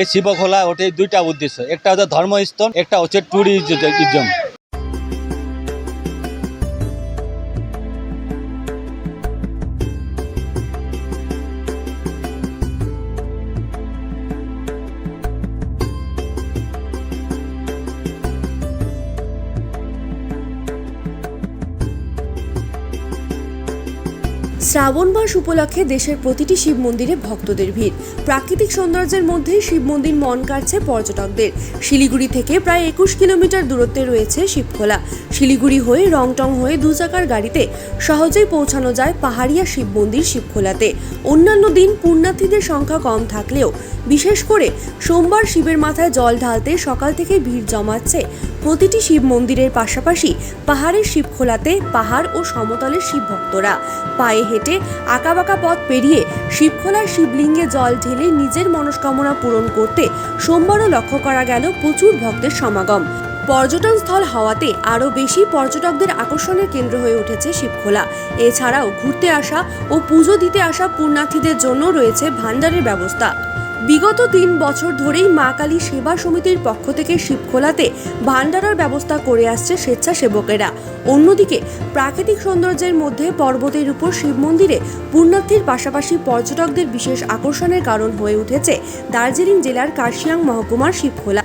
এই শিব খোলা ওটাই দুইটা উদ্দেশ্য, একটা হচ্ছে ধর্মস্থল, একটা হচ্ছে ট্যুরিজম। শ্রাবণ মাস উপলক্ষে দেশের প্রতিটি শিব মন্দিরে ভক্তদের ভিড়। প্রাকৃতিক সৌন্দর্যের মধ্যে শিব মন্দির মন কাড়ছে পর্যটকদের। শিলিগুড়ি থেকে প্রায় 21 কিলোমিটার দূরত্বে রয়েছে শিবখোলা। শিলিগুড়ি হয়ে রংটং হয়ে 2 চাকার গাড়িতে সহজেই পৌঁছানো যায় পাহাড়িয়া শিব মন্দির শিবখোলাতে। অন্যান্য দিন পুণ্যার্থীদের সংখ্যা কম থাকলেও বিশেষ করে সোমবার শিবের মাথায় জল ঢালতে সকাল থেকে ভিড় জমাচ্ছে প্রতিটি শিব মন্দিরের পাশাপাশি পাহাড়ের শিবখোলাতে পাহাড় ও সমতলের শিব ভক্তরা। পায়ে হেঁটে আঁকাবাঁকা পথ পেরিয়ে শিবখোলার শিবলিঙ্গে জল ঢেলে নিজের মনস্কামনা পূরণ করতে সোমবারও লক্ষ্য করা গেল প্রচুর ভক্তের সমাগম। পর্যটন স্থল হওয়াতে আরও বেশি পর্যটকদের আকর্ষণের কেন্দ্র হয়ে উঠেছে শিবখোলা। এছাড়াও ঘুরতে আসা ও পুজো দিতে আসা পুণ্যার্থীদের জন্য রয়েছে ভান্ডারের ব্যবস্থা। বিগত 3 বছর ধরেই মা কালী সেবা সমিতির পক্ষ থেকে শিবখোলাতে ভান্ডারার ব্যবস্থা করে আসছে স্বেচ্ছাসেবকেরা। অন্যদিকে প্রাকৃতিক সৌন্দর্যের মধ্যে পর্বতের উপর শিব মন্দিরে পুণ্যার্থীর পাশাপাশি পর্যটকদের বিশেষ আকর্ষণের কারণ হয়ে উঠেছে দার্জিলিং জেলার কার্শিয়াং মহকুমার শিবখোলা।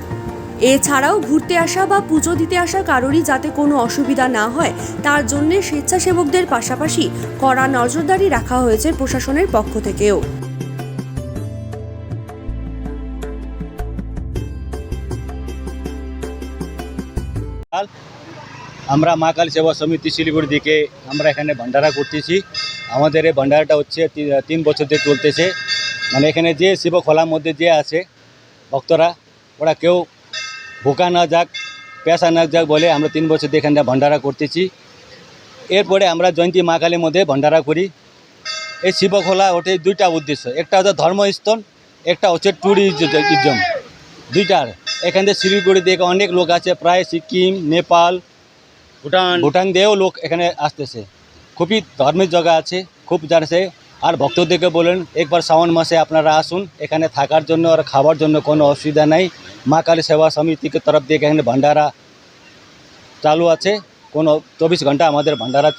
এছাড়াও ঘুরতে আসা বা পুজো দিতে আসা কারোরই যাতে কোনো অসুবিধা না হয় তার জন্য স্বেচ্ছাসেবকদের পাশাপাশি কড়া নজরদারি রাখা হয়েছে প্রশাসনের পক্ষ থেকেও। আমরা মা কালী সেবা সমিতি শিলিগুড়ি দিকে আমরা এখানে ভান্ডারা করতেছি। আমাদের এই ভান্ডারাটা হচ্ছে 3 বছর ধরে চলতেছে। মানে এখানে যে শিব খোলার মধ্যে যে আছে ভক্তরা, ওরা কেউ ভোকা না যাক, পেশা না যাক বলে আমরা 3 বছর ধরে এখানে ভান্ডারা করতেছি। এরপরে আমরা জয়ন্তী মা কালীর মধ্যে ভান্ডারা করি। এই শিব খোলা ওটাই দুইটা উদ্দেশ্য, একটা হচ্ছে ধর্মস্থল, একটা হচ্ছে ট্যুরিজম। দুইটার এখান থেকে শিলিগুড়ি থেকে অনেক লোক আছে, প্রায় সিকিম, নেপাল, ভুটান দিয়েও লোক এখানে আসতেছে। খুবই ধর্মের জায়গা আছে, খুব যাচ্ছে। আর ভক্তদেরকে বলেন একবার শ্রাবণ মাসে আপনারা আসুন, এখানে থাকার জন্য আর খাওয়ার জন্য কোনো অসুবিধা নাই। মা কালী সেবা সমিতিকে তরফ থেকে এখানে ভান্ডারা চালু আছে। কোনো 24 ঘন্টা আমাদের ভান্ডারা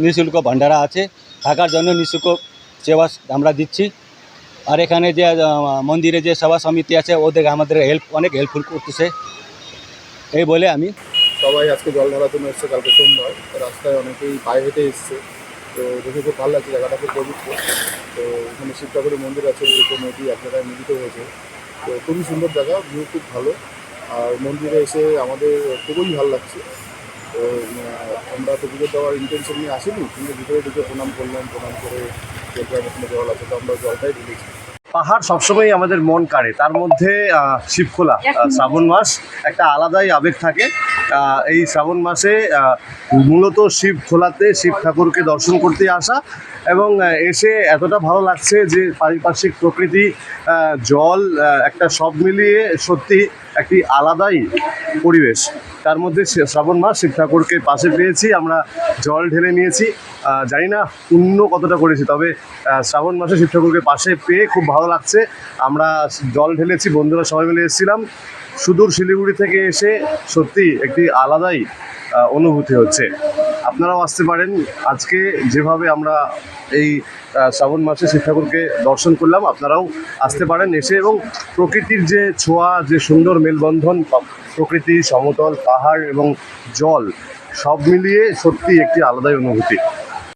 নিঃশুল্ক ভান্ডারা আছে, থাকার জন্য নিঃশুল্ক সেবা আমরা দিচ্ছি। আর এখানে যে মন্দিরে যে সেবা সমিতি আছে ওদের আমাদের অনেক হেল্পফুল করতেছে। এই বলে আমি সবাই আজকে জল ঢালার জন্য এসছে। কালকে সোমবার, রাস্তায় অনেকেই পায়ে হেঁটে এসছে, তো দেখে খুব ভালো লাগছে। জায়গাটা খুব পবিত্র। তো এখানে শিব ঠাকুরের মন্দির আছে, দুটো নদী এক জায়গায় মিলিত হয়েছে। তো খুবই সুন্দর জায়গা, ভিউ খুব ভালো। আর মন্দিরে এসে আমাদের খুবই ভালো লাগছে। তো আমরা তো পুজো দেওয়ার ইন্টেনশন নিয়ে আসিনি, কিন্তু ভিতরে ঢুকে প্রণাম করলাম। প্রণাম করে এখানে জল আছে, তো আমরা জলটাই ঢেলেছি। পাহাড় সবসময় আমাদের মন কাড়ে, তার মধ্যে শিবখোলা শ্রাবণ মাস একটা আলাদাই আবেগ থাকে। এই শ্রাবণ মাসে মূলত শিবখোলাতে শিব ঠাকুরকে দর্শন করতে আসা এবং এসে এতটা ভালো লাগছে যে পারিপার্শ্বিক প্রকৃতি, জল, একটা সব মিলিয়ে সত্যি একটি আলাদাই পরিবেশ। তার মধ্যে শ্রাবণ মাস শিব ঠাকুরকে পাশে পেয়েছি, আমরা জল ঢেলে নিয়েছি। জানি না পুণ্য কতটা করেছি, তবে শ্রাবণ মাসে শিব ঠাকুরকে পাশে পেয়ে খুব ভালো লাগছে। আমরা জল ঢেলেছি, বন্ধুরা সবাই মিলে এসেছিলাম। সুদূর শিলিগুড়ি থেকে এসে সত্যি একটি আলাদাই অনুভূতি হচ্ছে। আপনারাও আসতে পারেন। আজকে যেভাবে আমরা এই শ্রাবণ মাসে শিব ঠাকুরকে দর্শন করলাম, আপনারাও আসতে পারেন এসে, এবং প্রকৃতির যে ছোঁয়া, যে সুন্দর মেলবন্ধন, প্রকৃতি, সমতল, পাহাড় এবং জল সব মিলিয়ে সত্যি একটি আলাদাই অনুভূতি।